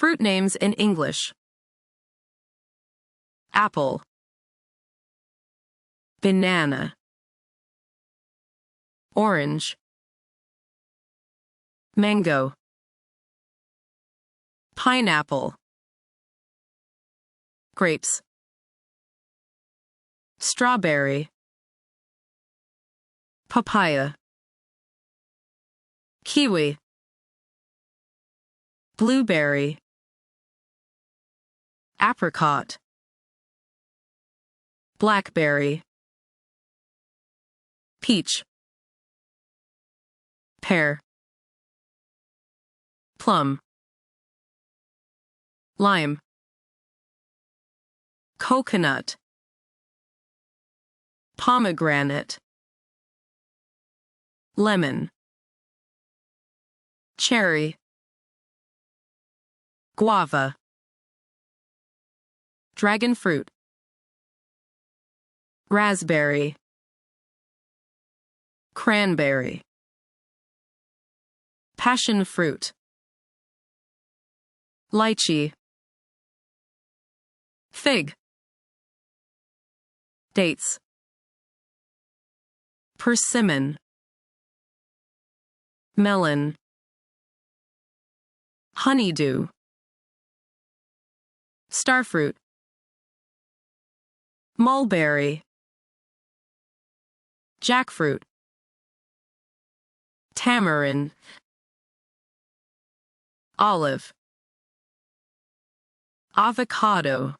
Fruit names in English: apple, banana, orange, mango, pineapple, grapes, strawberry, papaya, kiwi, blueberry, apricot, blackberry, peach, pear, plum, lime, coconut, pomegranate, lemon, cherry, guava, dragon fruit, raspberry, cranberry, passion fruit, lychee, fig, dates, persimmon, melon, honeydew, starfruit, mulberry, jackfruit, tamarind, olive, avocado,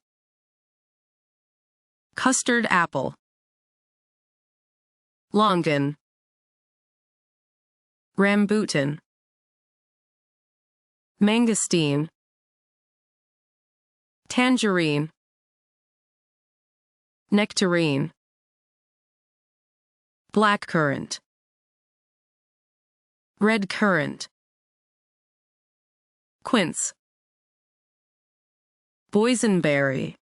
custard apple, longan, rambutan, mangosteen, tangerine, nectarine, blackcurrant, redcurrant, quince, boysenberry,